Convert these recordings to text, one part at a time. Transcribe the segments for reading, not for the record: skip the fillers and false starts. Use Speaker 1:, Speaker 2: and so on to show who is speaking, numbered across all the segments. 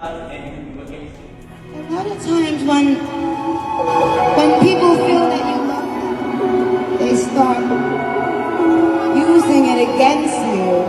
Speaker 1: A lot of times when people feel that you love them, they start using it against you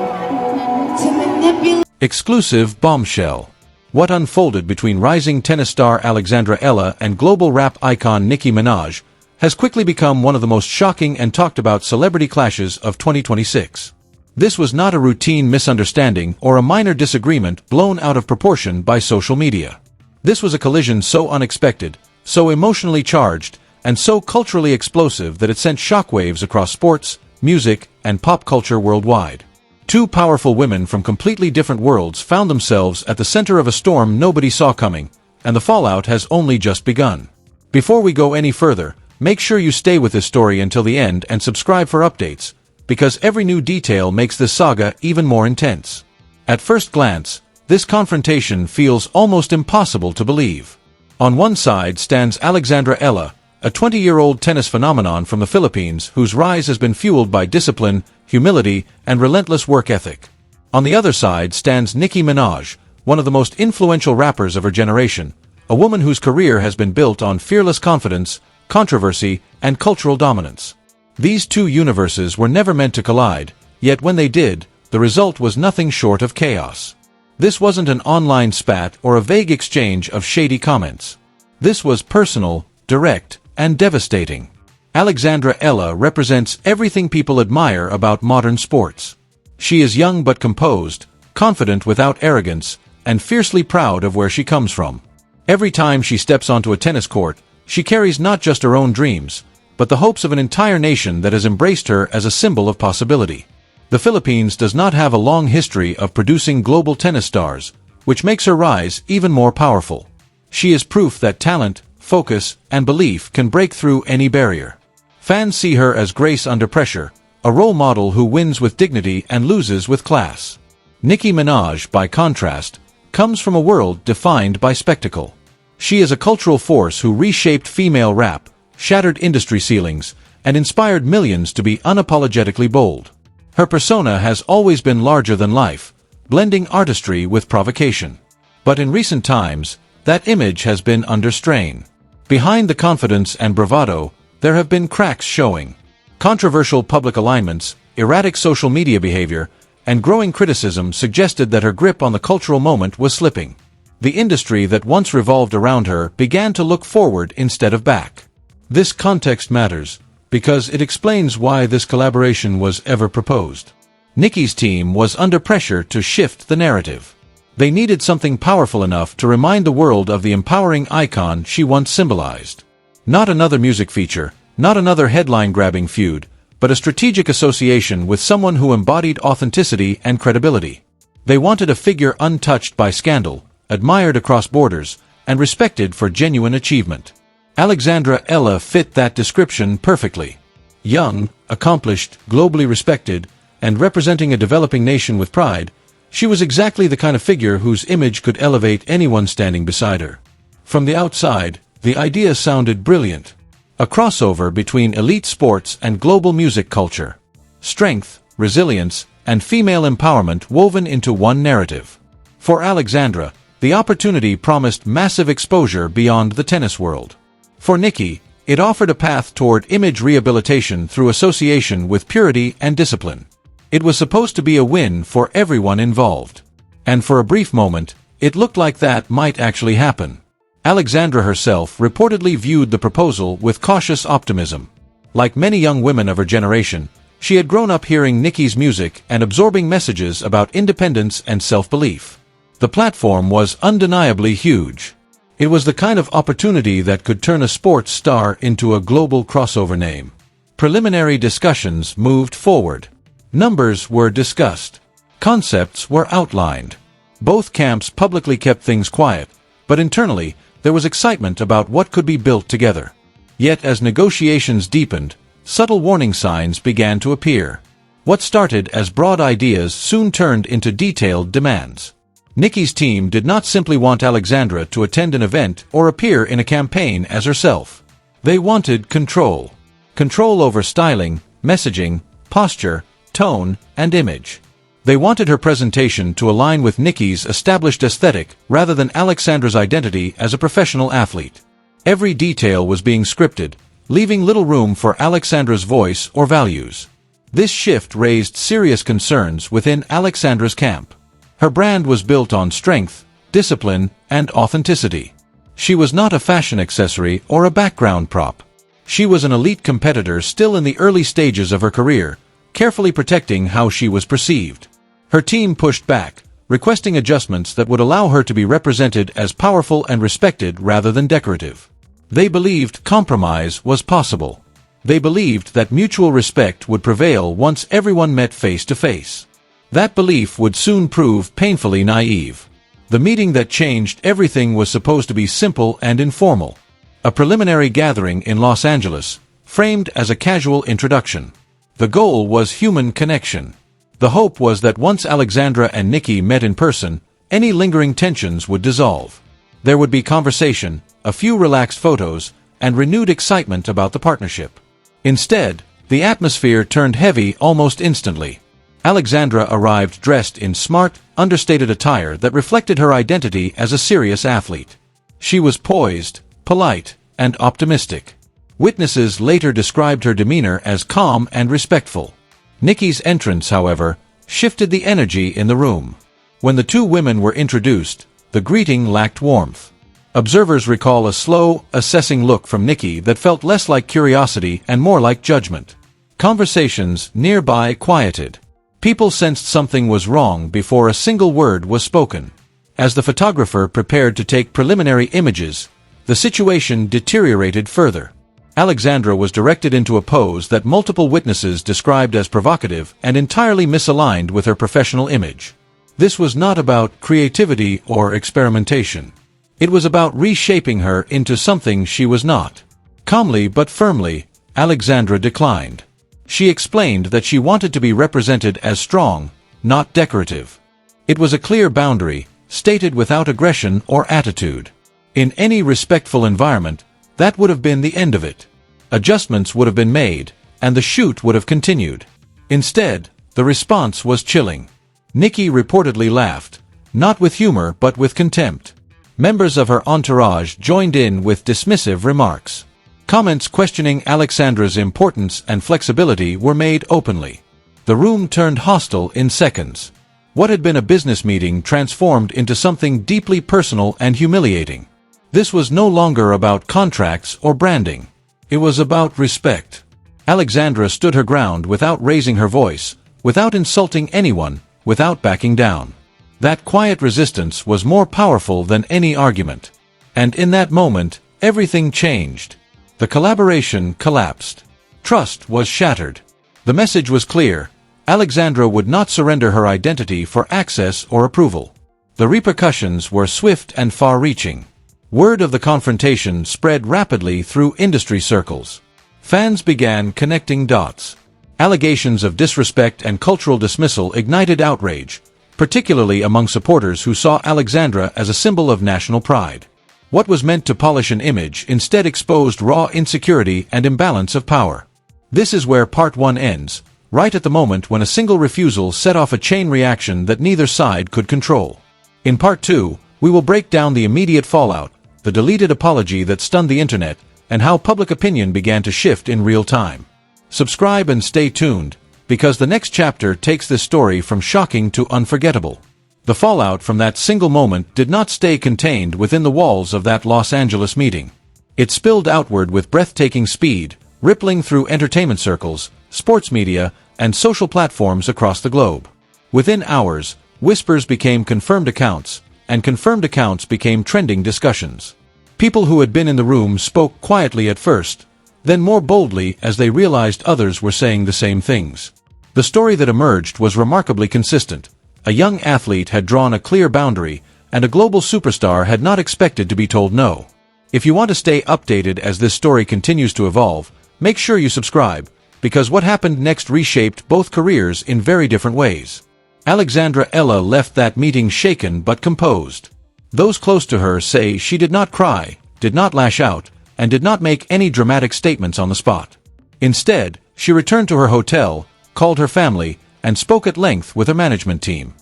Speaker 1: to manipulate.
Speaker 2: Exclusive bombshell. What unfolded between rising tennis star Alexandra Eala and global rap icon Nicki Minaj has quickly become one of the most shocking and talked about celebrity clashes of 2026. This was not a routine misunderstanding or a minor disagreement blown out of proportion by social media. This was a collision so unexpected, so emotionally charged, and so culturally explosive that it sent shockwaves across sports, music, and pop culture worldwide. Two powerful women from completely different worlds found themselves at the center of a storm nobody saw coming, and the fallout has only just begun. Before we go any further, make sure you stay with this story until the end and subscribe for updates, because every new detail makes this saga even more intense. At first glance, this confrontation feels almost impossible to believe. On one side stands Alexandra Eala, a 20-year-old tennis phenomenon from the Philippines whose rise has been fueled by discipline, humility, and relentless work ethic. On the other side stands Nicki Minaj, one of the most influential rappers of her generation, a woman whose career has been built on fearless confidence, controversy, and cultural dominance. These two universes were never meant to collide, yet when they did, the result was nothing short of chaos. This wasn't an online spat or a vague exchange of shady comments. This was personal, direct, and devastating. Alexandra Eala represents everything people admire about modern sports. She is young but composed, confident without arrogance, and fiercely proud of where she comes from. Every time she steps onto a tennis court, she carries not just her own dreams, but the hopes of an entire nation that has embraced her as a symbol of possibility. The Philippines does not have a long history of producing global tennis stars, which makes her rise even more powerful. She is proof that talent, focus, and belief can break through any barrier. Fans see her as grace under pressure, a role model who wins with dignity and loses with class. Nicki Minaj, by contrast, comes from a world defined by spectacle. She is a cultural force who reshaped female rap, shattered industry ceilings, and inspired millions to be unapologetically bold. Her persona has always been larger than life, blending artistry with provocation. But in recent times, that image has been under strain. Behind the confidence and bravado, there have been cracks showing. Controversial public alignments, erratic social media behavior, and growing criticism suggested that her grip on the cultural moment was slipping. The industry that once revolved around her began to look forward instead of back. This context matters, because it explains why this collaboration was ever proposed. Nicki's team was under pressure to shift the narrative. They needed something powerful enough to remind the world of the empowering icon she once symbolized. Not another music feature, not another headline-grabbing feud, but a strategic association with someone who embodied authenticity and credibility. They wanted a figure untouched by scandal, admired across borders, and respected for genuine achievement. Alexandra Eala fit that description perfectly. Young, accomplished, globally respected, and representing a developing nation with pride, she was exactly the kind of figure whose image could elevate anyone standing beside her. From the outside, the idea sounded brilliant. A crossover between elite sports and global music culture. Strength, resilience, and female empowerment woven into one narrative. For Alexandra, the opportunity promised massive exposure beyond the tennis world. For Nicki, it offered a path toward image rehabilitation through association with purity and discipline. It was supposed to be a win for everyone involved. And for a brief moment, it looked like that might actually happen. Alexandra herself reportedly viewed the proposal with cautious optimism. Like many young women of her generation, she had grown up hearing Nicki's music and absorbing messages about independence and self-belief. The platform was undeniably huge. It was the kind of opportunity that could turn a sports star into a global crossover name. Preliminary discussions moved forward. Numbers were discussed. Concepts were outlined. Both camps publicly kept things quiet, but internally, there was excitement about what could be built together. Yet as negotiations deepened, subtle warning signs began to appear. What started as broad ideas soon turned into detailed demands. Nicki's team did not simply want Alexandra to attend an event or appear in a campaign as herself. They wanted control. Control over styling, messaging, posture, tone, and image. They wanted her presentation to align with Nicki's established aesthetic rather than Alexandra's identity as a professional athlete. Every detail was being scripted, leaving little room for Alexandra's voice or values. This shift raised serious concerns within Alexandra's camp. Her brand was built on strength, discipline, and authenticity. She was not a fashion accessory or a background prop. She was an elite competitor still in the early stages of her career, carefully protecting how she was perceived. Her team pushed back, requesting adjustments that would allow her to be represented as powerful and respected rather than decorative. They believed compromise was possible. They believed that mutual respect would prevail once everyone met face to face. That belief would soon prove painfully naive. The meeting that changed everything was supposed to be simple and informal. A preliminary gathering in Los Angeles, framed as a casual introduction. The goal was human connection. The hope was that once Alexandra and Nicki met in person, any lingering tensions would dissolve. There would be conversation, a few relaxed photos, and renewed excitement about the partnership. Instead, the atmosphere turned heavy almost instantly. Alexandra arrived dressed in smart, understated attire that reflected her identity as a serious athlete. She was poised, polite, and optimistic. Witnesses later described her demeanor as calm and respectful. Nicki's entrance, however, shifted the energy in the room. When the two women were introduced, the greeting lacked warmth. Observers recall a slow, assessing look from Nicki that felt less like curiosity and more like judgment. Conversations nearby quieted. People sensed something was wrong before a single word was spoken. As the photographer prepared to take preliminary images, the situation deteriorated further. Alexandra was directed into a pose that multiple witnesses described as provocative and entirely misaligned with her professional image. This was not about creativity or experimentation. It was about reshaping her into something she was not. Calmly but firmly, Alexandra declined. She explained that she wanted to be represented as strong, not decorative. It was a clear boundary, stated without aggression or attitude. In any respectful environment, that would have been the end of it. Adjustments would have been made, and the shoot would have continued. Instead, the response was chilling. Nicki reportedly laughed, not with humor but with contempt. Members of her entourage joined in with dismissive remarks. Comments questioning Alexandra's importance and flexibility were made openly. The room turned hostile in seconds. What had been a business meeting transformed into something deeply personal and humiliating. This was no longer about contracts or branding. It was about respect. Alexandra stood her ground without raising her voice, without insulting anyone, without backing down. That quiet resistance was more powerful than any argument. And in that moment, everything changed. The collaboration collapsed. Trust was shattered. The message was clear. Alexandra would not surrender her identity for access or approval. The repercussions were swift and far-reaching. Word of the confrontation spread rapidly through industry circles. Fans began connecting dots. Allegations of disrespect and cultural dismissal ignited outrage, particularly among supporters who saw Alexandra as a symbol of national pride. What was meant to polish an image instead exposed raw insecurity and imbalance of power. This is where Part 1 ends, right at the moment when a single refusal set off a chain reaction that neither side could control. In Part 2, we will break down the immediate fallout, the deleted apology that stunned the internet, and how public opinion began to shift in real time. Subscribe and stay tuned, because the next chapter takes this story from shocking to unforgettable. The fallout from that single moment did not stay contained within the walls of that Los Angeles meeting. It spilled outward with breathtaking speed, rippling through entertainment circles, sports media, and social platforms across the globe. Within hours, whispers became confirmed accounts, and confirmed accounts became trending discussions. People who had been in the room spoke quietly at first, then more boldly as they realized others were saying the same things. The story that emerged was remarkably consistent. A young athlete had drawn a clear boundary, and a global superstar had not expected to be told no. If you want to stay updated as this story continues to evolve, make sure you subscribe, because what happened next reshaped both careers in very different ways. Alexandra Eala left that meeting shaken but composed. Those close to her say she did not cry, did not lash out, and did not make any dramatic statements on the spot. Instead, she returned to her hotel, called her family, and spoke at length with her management team.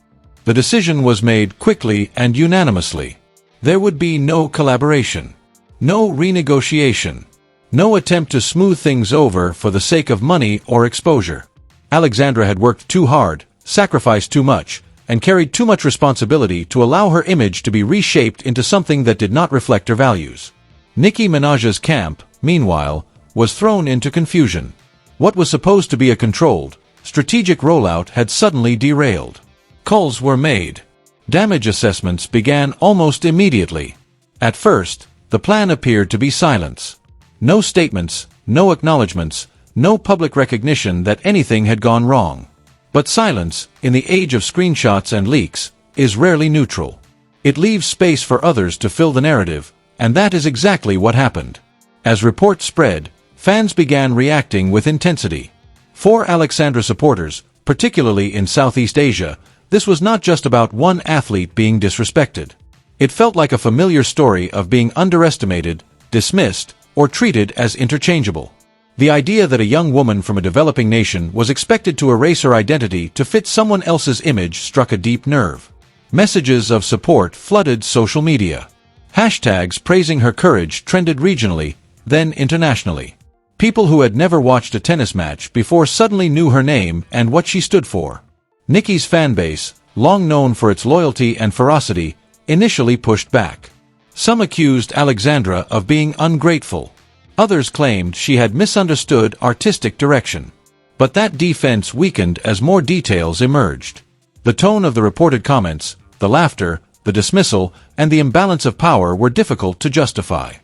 Speaker 2: The decision was made quickly and unanimously. There would be no collaboration, no renegotiation, no attempt to smooth things over for the sake of money or exposure. Alexandra had worked too hard, sacrificed too much, and carried too much responsibility to allow her image to be reshaped into something that did not reflect her values. Nicki Minaj's camp, meanwhile, was thrown into confusion. What was supposed to be a controlled, strategic rollout had suddenly derailed. Calls were made. Damage assessments began almost immediately. At first, the plan appeared to be silence. No statements, no acknowledgments, no public recognition that anything had gone wrong. But silence, in the age of screenshots and leaks, is rarely neutral. It leaves space for others to fill the narrative, and that is exactly what happened. As reports spread, fans began reacting with intensity. For Alexandra supporters, particularly in Southeast Asia, this was not just about one athlete being disrespected. It felt like a familiar story of being underestimated, dismissed, or treated as interchangeable. The idea that a young woman from a developing nation was expected to erase her identity to fit someone else's image struck a deep nerve. Messages of support flooded social media. Hashtags praising her courage trended regionally, then internationally. People who had never watched a tennis match before suddenly knew her name and what she stood for. Nicki's fanbase, long known for its loyalty and ferocity, initially pushed back. Some accused Alexandra of being ungrateful. Others claimed she had misunderstood artistic direction. But that defense weakened as more details emerged. The tone of the reported comments, the laughter, the dismissal, and the imbalance of power were difficult to justify.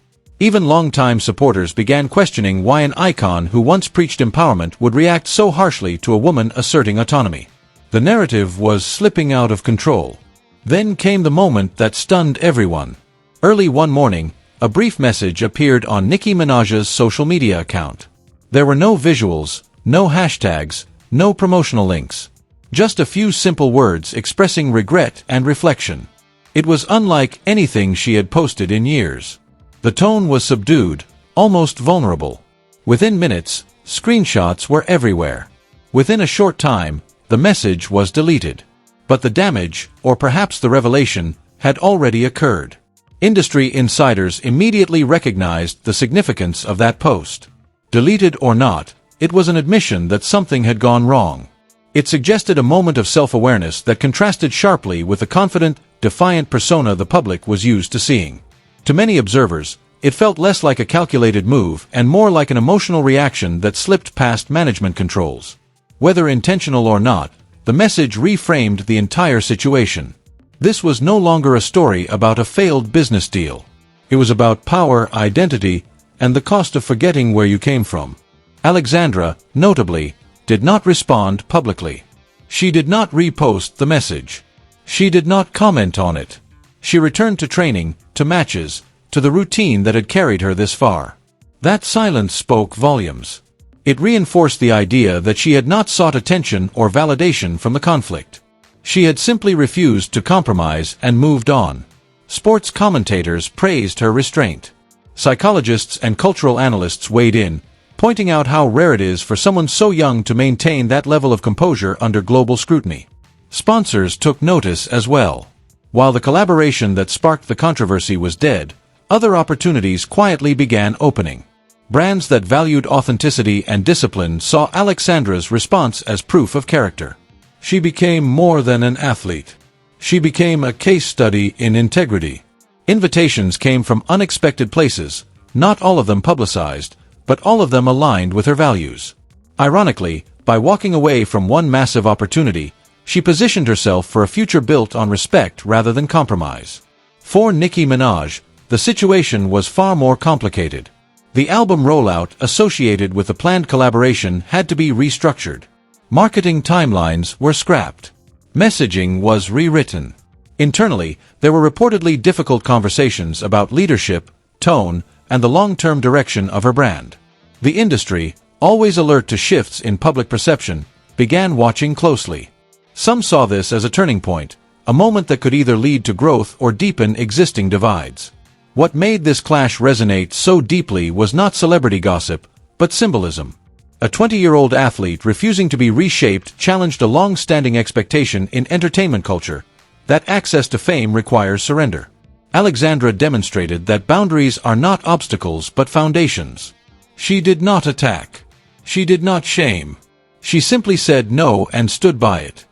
Speaker 2: Even longtime supporters began questioning why an icon who once preached empowerment would react so harshly to a woman asserting autonomy. The narrative was slipping out of control. Then came the moment that stunned everyone. Early one morning, a brief message appeared on Nicki Minaj's social media account. There were no visuals, no hashtags, no promotional links. Just a few simple words expressing regret and reflection. It was unlike anything she had posted in years. The tone was subdued, almost vulnerable. Within minutes, screenshots were everywhere. Within a short time, the message was deleted. But the damage, or perhaps the revelation, had already occurred. Industry insiders immediately recognized the significance of that post. Deleted or not, it was an admission that something had gone wrong. It suggested a moment of self-awareness that contrasted sharply with the confident, defiant persona the public was used to seeing. To many observers, it felt less like a calculated move and more like an emotional reaction that slipped past management controls. Whether intentional or not, the message reframed the entire situation. This was no longer a story about a failed business deal. It was about power, identity, and the cost of forgetting where you came from. Alexandra, notably, did not respond publicly. She did not repost the message. She did not comment on it. She returned to training, to matches, to the routine that had carried her this far. That silence spoke volumes. It reinforced the idea that she had not sought attention or validation from the conflict. She had simply refused to compromise and moved on. Sports commentators praised her restraint. Psychologists and cultural analysts weighed in, pointing out how rare it is for someone so young to maintain that level of composure under global scrutiny. Sponsors took notice as well. While the collaboration that sparked the controversy was dead, other opportunities quietly began opening. Brands that valued authenticity and discipline saw Alexandra's response as proof of character. She became more than an athlete. She became a case study in integrity. Invitations came from unexpected places, not all of them publicized, but all of them aligned with her values. Ironically, by walking away from one massive opportunity, she positioned herself for a future built on respect rather than compromise. For Nicki Minaj, the situation was far more complicated. The album rollout associated with the planned collaboration had to be restructured. Marketing timelines were scrapped. Messaging was rewritten. Internally, there were reportedly difficult conversations about leadership, tone, and the long-term direction of her brand. The industry, always alert to shifts in public perception, began watching closely. Some saw this as a turning point, a moment that could either lead to growth or deepen existing divides. What made this clash resonate so deeply was not celebrity gossip, but symbolism. A 20-year-old athlete refusing to be reshaped challenged a long-standing expectation in entertainment culture that access to fame requires surrender. Alexandra demonstrated that boundaries are not obstacles but foundations. She did not attack. She did not shame. She simply said no and stood by it.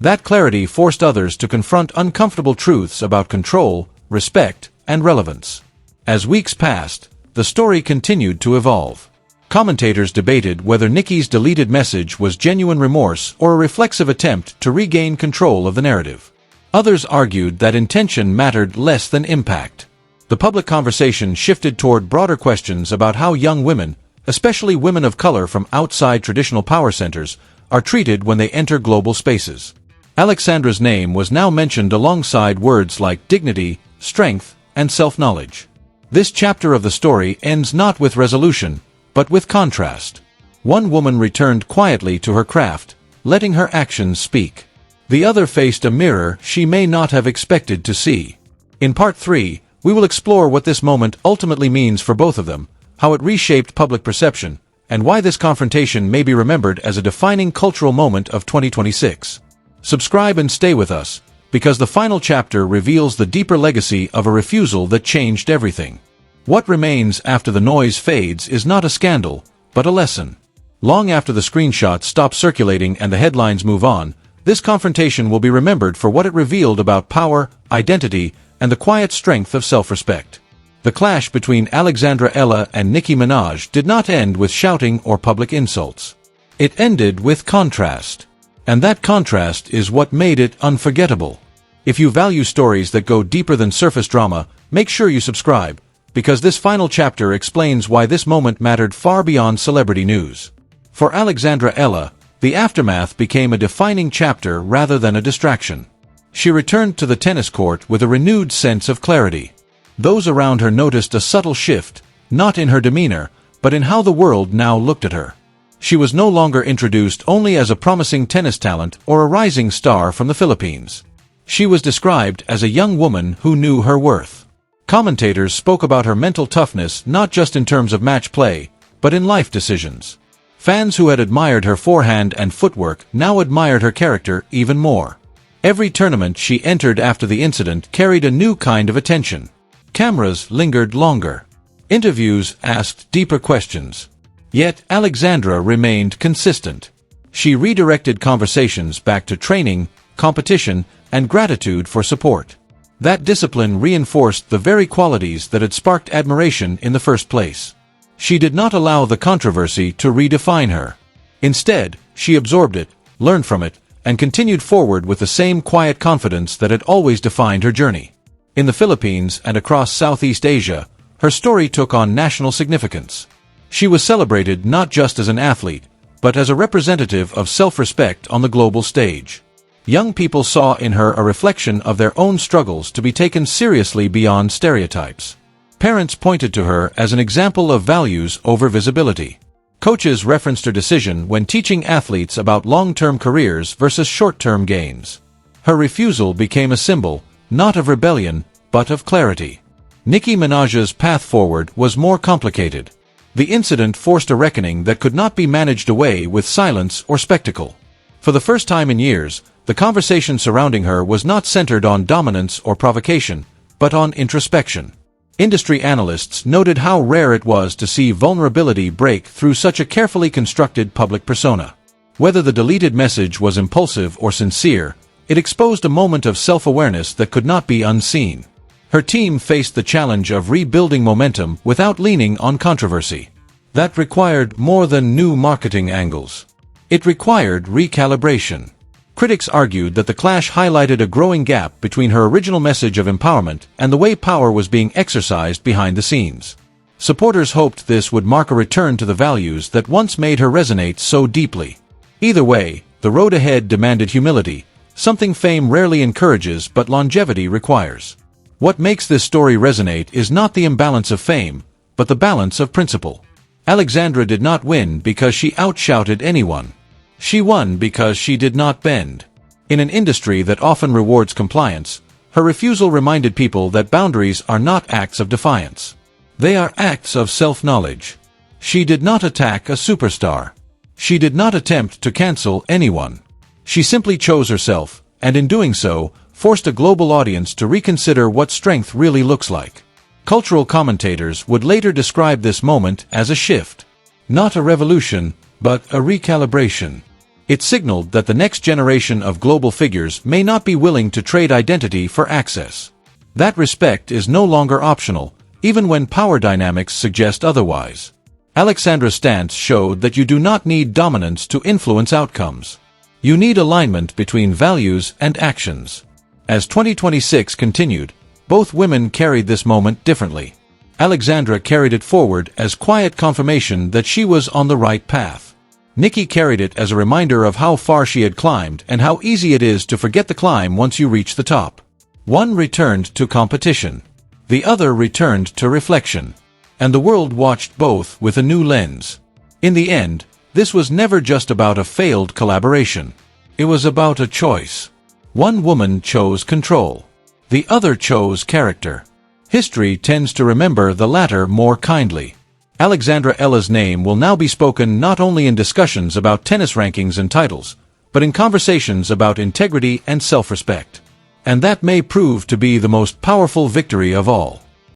Speaker 2: That clarity forced others to confront uncomfortable truths about control, respect, and relevance. As weeks passed, the story continued to evolve. Commentators debated whether Nicki's deleted message was genuine remorse or a reflexive attempt to regain control of the narrative. Others argued that intention mattered less than impact. The public conversation shifted toward broader questions about how young women, especially women of color from outside traditional power centers, are treated when they enter global spaces. Alexandra's name was now mentioned alongside words like dignity, strength, and self-knowledge. This chapter of the story ends not with resolution, but with contrast. One woman returned quietly to her craft, letting her actions speak. The other faced a mirror she may not have expected to see. In Part 3, we will explore what this moment ultimately means for both of them, how it reshaped public perception, and why this confrontation may be remembered as a defining cultural moment of 2026. Subscribe and stay with us, because the final chapter reveals the deeper legacy of a refusal that changed everything. What remains after the noise fades is not a scandal, but a lesson. Long after the screenshots stop circulating and the headlines move on, this confrontation will be remembered for what it revealed about power, identity, and the quiet strength of self-respect. The clash between Alexandra Eala and Nicki Minaj did not end with shouting or public insults. It ended with contrast. And that contrast is what made it unforgettable. If you value stories that go deeper than surface drama, make sure you subscribe, because this final chapter explains why this moment mattered far beyond celebrity news. For Alexandra Eala, the aftermath became a defining chapter rather than a distraction. She returned to the tennis court with a renewed sense of clarity. Those around her noticed a subtle shift, not in her demeanor, but in how the world now looked at her. She was no longer introduced only as a promising tennis talent or a rising star from the Philippines. She was described as a young woman who knew her worth. Commentators spoke about her mental toughness not just in terms of match play, but in life decisions. Fans who had admired her forehand and footwork now admired her character even more. Every tournament she entered after the incident carried a new kind of attention. Cameras lingered longer. Interviews asked deeper questions. Yet Alexandra remained consistent. She redirected conversations back to training, competition, and gratitude for support. That discipline reinforced the very qualities that had sparked admiration in the first place. She did not allow the controversy to redefine her. Instead, she absorbed it, learned from it, and continued forward with the same quiet confidence that had always defined her journey. In the Philippines and across Southeast Asia, her story took on national significance. She was celebrated not just as an athlete, but as a representative of self-respect on the global stage. Young people saw in her a reflection of their own struggles to be taken seriously beyond stereotypes. Parents pointed to her as an example of values over visibility. Coaches referenced her decision when teaching athletes about long-term careers versus short-term gains. Her refusal became a symbol, not of rebellion, but of clarity. Nicki Minaj's path forward was more complicated. The incident forced a reckoning that could not be managed away with silence or spectacle. For the first time in years, the conversation surrounding her was not centered on dominance or provocation, but on introspection. Industry analysts noted how rare it was to see vulnerability break through such a carefully constructed public persona. Whether the deleted message was impulsive or sincere, it exposed a moment of self-awareness that could not be unseen. Her team faced the challenge of rebuilding momentum without leaning on controversy. That required more than new marketing angles. It required recalibration. Critics argued that the clash highlighted a growing gap between her original message of empowerment and the way power was being exercised behind the scenes. Supporters hoped this would mark a return to the values that once made her resonate so deeply. Either way, the road ahead demanded humility, something fame rarely encourages but longevity requires. What makes this story resonate is not the imbalance of fame, but the balance of principle. Alexandra did not win because she outshouted anyone. She won because she did not bend. In an industry that often rewards compliance, her refusal reminded people that boundaries are not acts of defiance. They are acts of self-knowledge. She did not attack a superstar. She did not attempt to cancel anyone. She simply chose herself, and in doing so, forced a global audience to reconsider what strength really looks like. Cultural commentators would later describe this moment as a shift. Not a revolution, but a recalibration. It signaled that the next generation of global figures may not be willing to trade identity for access. That respect is no longer optional, even when power dynamics suggest otherwise. Alexandra's stance showed that you do not need dominance to influence outcomes. You need alignment between values and actions. As 2026 continued, both women carried this moment differently. Alexandra carried it forward as quiet confirmation that she was on the right path. Nicki carried it as a reminder of how far she had climbed and how easy it is to forget the climb once you reach the top. One returned to competition. The other returned to reflection. And the world watched both with a new lens. In the end, this was never just about a failed collaboration. It was about a choice. One woman chose control. The other chose character. History tends to remember the latter more kindly. Alexandra Eala's name will now be spoken not only in discussions about tennis rankings and titles, but in conversations about integrity and self-respect. And that may prove to be the most powerful victory of all.